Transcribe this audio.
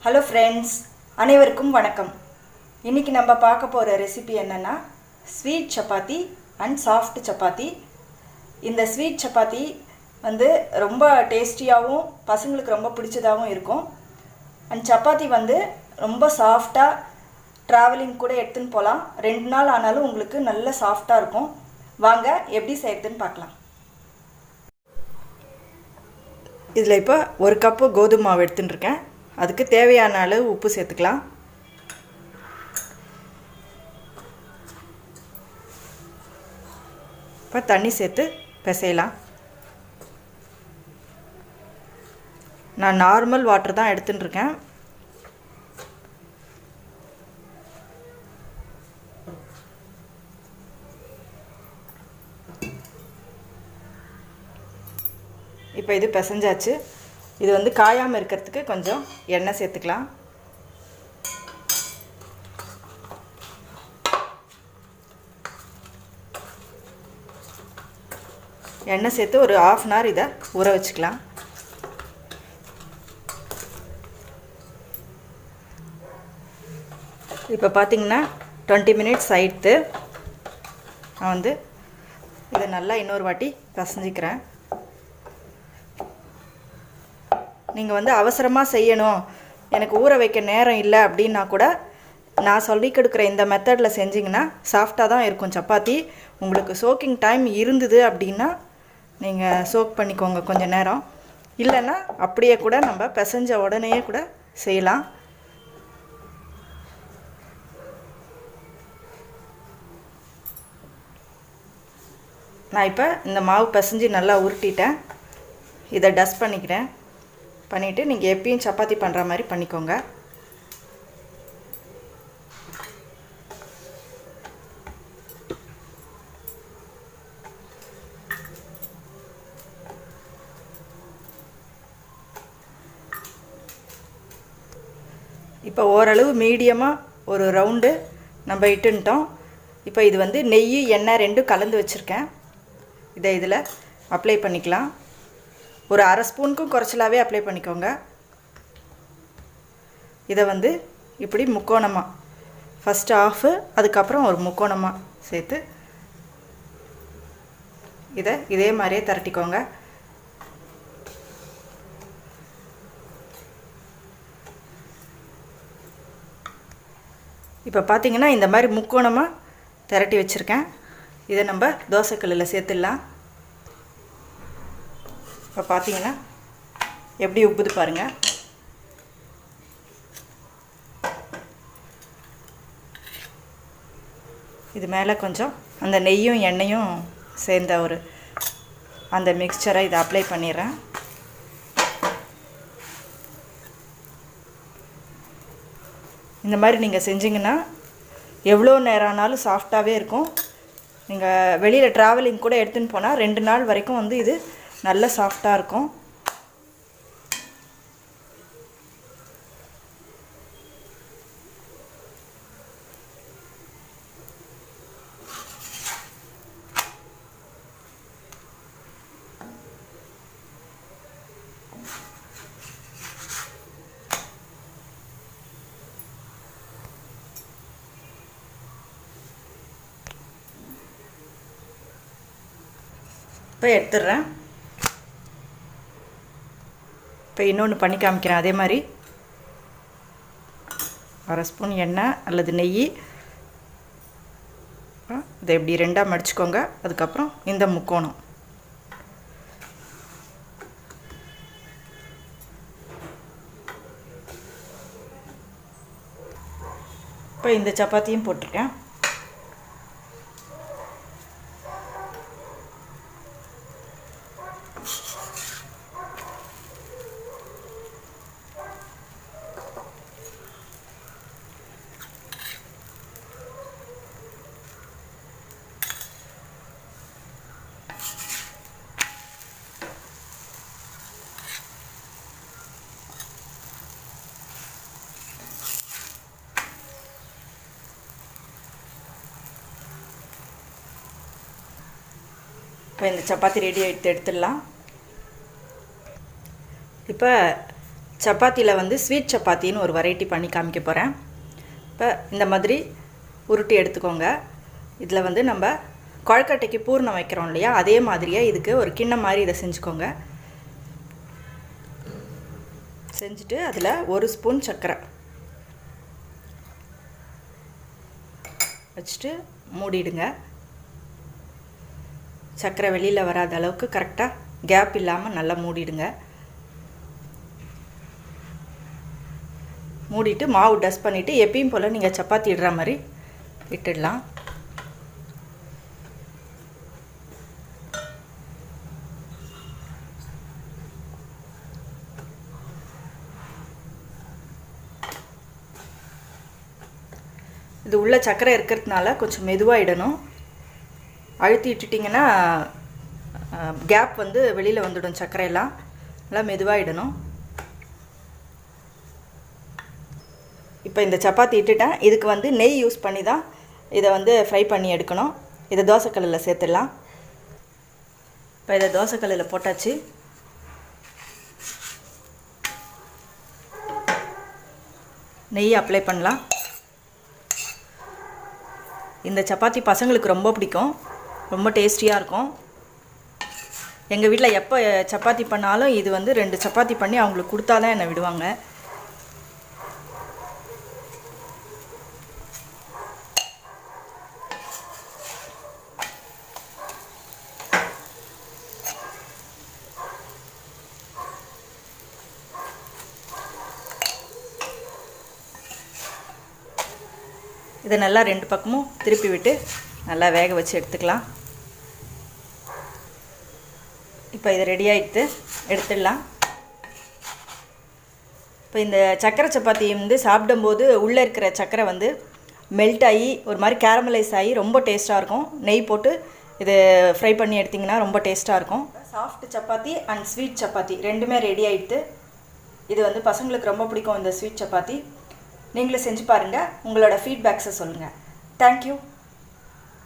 Hello friends, அனைவருக்கும் வணக்கம். இன்றைக்கி நம்ம பார்க்க போகிற ரெசிபி என்னென்னா sweet chapati and soft chapati. இந்த ஸ்வீட் சப்பாத்தி வந்து ரொம்ப டேஸ்டியாகவும் பசங்களுக்கு ரொம்ப பிடிச்சதாகவும் இருக்கும். அண்ட் சப்பாத்தி வந்து ரொம்ப சாஃப்டாக ட்ராவலிங் கூட எடுத்துன்னு போகலாம். 2 நாள் ஆனாலும் உங்களுக்கு நல்ல சாஃப்டாக இருக்கும். வாங்க எப்படி செய்கிறதுன்னு பார்க்கலாம். இதில் இப்போ 1 கப்பு கோதுமை மாவு எடுத்துட்டுருக்கேன். அதுக்கு தேவையான அளவு உப்பு சேர்த்துக்கலாம். இப்போ தண்ணி சேர்த்து பிசையலாம். நான் நார்மல் வாட்டர் தான் எடுத்துட்டுருக்கேன். இப்போ இது பிசைஞ்சாச்சு. இது வந்து காயாமல் இருக்கிறதுக்கு கொஞ்சம் எண்ணெய் சேர்த்துக்கலாம். எண்ணெய் சேர்த்து ஒரு 1/2 அன் ஹவர் இதை ஊற வச்சுக்கலாம். இப்போ பார்த்திங்கன்னா 20 மினிட்ஸ் ஆயிடுத்து. நான் வந்து இதை நல்லா இன்னொரு வாட்டி பிசைஞ்சிக்கிறேன். நீங்கள் வந்து அவசரமாக செய்யணும், எனக்கு ஊற வைக்க நேரம் இல்லை அப்படின்னா கூட நான் சொல்லி கொடுக்குற இந்த மெத்தடில் செஞ்சிங்கன்னா சாஃப்டாக தான் இருக்கும் சப்பாத்தி. உங்களுக்கு சோக்கிங் டைம் இருந்தது அப்படின்னா நீங்கள் சோக் பண்ணிக்கோங்க கொஞ்சம் நேரம். இல்லைன்னா அப்படியே கூட நம்ம பிசைஞ்ச உடனேயே கூட செய்யலாம். நான் இப்போ இந்த மாவு பிசைஞ்சு நல்லா உருட்டிட்டேன். இதை டஸ்ட் பண்ணிக்கிறேன். பண்ணிவிட்டு நீங்கள் எப்பயும் சப்பாத்தி பண்ணுற மாதிரி பண்ணிக்கோங்க. இப்போ ஓரளவு மீடியமாக ஒரு ரவுண்டு நம்ம இட்டுன்ட்டோம். இப்போ இது வந்து நெய் எண்ணெய் 2 கலந்து வச்சுருக்கேன். இதை இதில் அப்ளை பண்ணிக்கலாம். ஒரு 1/2 ஸ்பூனுக்கும் குறைச்சலாகவே அப்ளை பண்ணிக்கோங்க. இதை வந்து இப்படி முக்கோணமாக ஃபஸ்ட்டு ஆஃபு, அதுக்கப்புறம் ஒரு முக்கோணமாக சேர்த்து இதை இதே மாதிரியே திரட்டிக்கோங்க. இப்போ பார்த்திங்கன்னா இந்த மாதிரி முக்கோணமாக திரட்டி வச்சுருக்கேன். இதை நம்ம தோசைக்கல்லில் சேர்த்துடலாம். இப்போ பார்த்தீங்கன்னா எப்படி உப்புது பாருங்கள். இது மேலே கொஞ்சம் அந்த நெய்யும் எண்ணெயும் சேர்ந்த ஒரு அந்த மிக்சரை இதை அப்ளை பண்ணிடுறேன். இந்த மாதிரி நீங்கள் செஞ்சிங்கன்னா எவ்வளோ நேரம் ஆனாலும் சாஃப்டாகவே இருக்கும். நீங்கள் வெளியில் ட்ராவலிங் கூட எடுத்துன்னு போனால் 2 நாள் வரைக்கும் வந்து இது நல்ல சாஃப்டாக இருக்கும். இப்போ எடுத்துடுறேன். இப்போ இன்னொன்று பண்ணி காமிக்கிறேன். அதே மாதிரி 1/2 ஸ்பூன் எண்ணெய் அல்லது நெய், இதை இப்படி 2ஆக மடிச்சுக்கோங்க. அதுக்கப்புறம் இந்த முக்கோணம் இப்போ இந்த சப்பாத்தியும் போட்டிருக்கேன். இப்போ இந்த சப்பாத்தி ரெடி ஆகிட்டு எடுத்துடலாம். இப்போ சப்பாத்தியில் வந்து ஸ்வீட் சப்பாத்தின்னு ஒரு வெரைட்டி பண்ணி காமிக்க போகிறேன். இப்போ இந்த மாதிரி உருட்டி எடுத்துக்கோங்க. இதில் வந்து நம்ம கொழுக்கட்டைக்கு பூர்ணம் வைக்கிறோம் இல்லையா, அதே மாதிரியே இதுக்கு ஒரு கிண்ணம் மாதிரி இதை செஞ்சுக்கோங்க. செஞ்சுட்டு அதில் 1 ஸ்பூன் சர்க்கரை வச்சுட்டு மூடிடுங்க. சர்க்கரை வெளியில் வராத அளவுக்கு கரெக்டாக கேப் இல்லாமல் நல்லா மூடிடுங்க. மூடிட்டு மாவு டஸ்ட் பண்ணிவிட்டு எப்பயும் போல் நீங்கள் சப்பாத்தி இடுற மாதிரி இட்டுடலாம். இது உள்ள சர்க்கரை இருக்கிறதுனால கொஞ்சம் மெதுவாக இடணும். அழுத்தி இட்டுட்டிங்கன்னா கேப் வந்து வெளியில் வந்துடும். சர்க்கரையெல்லாம் நல்லா மெதுவாக இடணும். இப்போ இந்த சப்பாத்தி இட்டுட்டேன். இதுக்கு வந்து நெய் யூஸ் பண்ணி தான் இதை வந்து ஃப்ரை பண்ணி எடுக்கணும். இதை தோசைக்கல்லில் சேர்த்துடலாம். இப்போ இதை தோசைக்கல்லில் போட்டாச்சு. நெய் அப்ளை பண்ணலாம். இந்த சப்பாத்தி பசங்களுக்கு ரொம்ப பிடிக்கும், ரொம்ப டேஸ்டியாக இருக்கும். எங்கள் வீட்டில் எப்போ சப்பாத்தி பண்ணாலும் இது வந்து 2 சப்பாத்தி பண்ணி அவங்களுக்கு கொடுத்தா தான் என்னை விடுவாங்க. இதை நல்லா 2 பக்கமும் திருப்பி விட்டு நல்லா வேக வச்சு எடுத்துக்கலாம். இப்போ இது ரெடி ஆகிட்டு எடுத்துடலாம். இப்போ இந்த சக்கரை சப்பாத்தி வந்து சாப்பிடும்போது உள்ளே இருக்கிற சக்கரை வந்து மெல்ட் ஆகி ஒரு மாதிரி கேரமலைஸ் ஆகி ரொம்ப டேஸ்ட்டாக இருக்கும். நெய் போட்டு இது ஃப்ரை பண்ணி எடுத்திங்கன்னா ரொம்ப டேஸ்ட்டாக இருக்கும். Soft chapati and sweet chapati ரெண்டுமே ரெடி ஆகிட்டு. இது வந்து பசங்களுக்கு ரொம்ப பிடிக்கும் இந்த ஸ்வீட் சப்பாத்தி. நீங்களும் செஞ்சு பாருங்கள். உங்களோட ஃபீட்பேக்ஸை சொல்லுங்கள். தேங்க்யூ.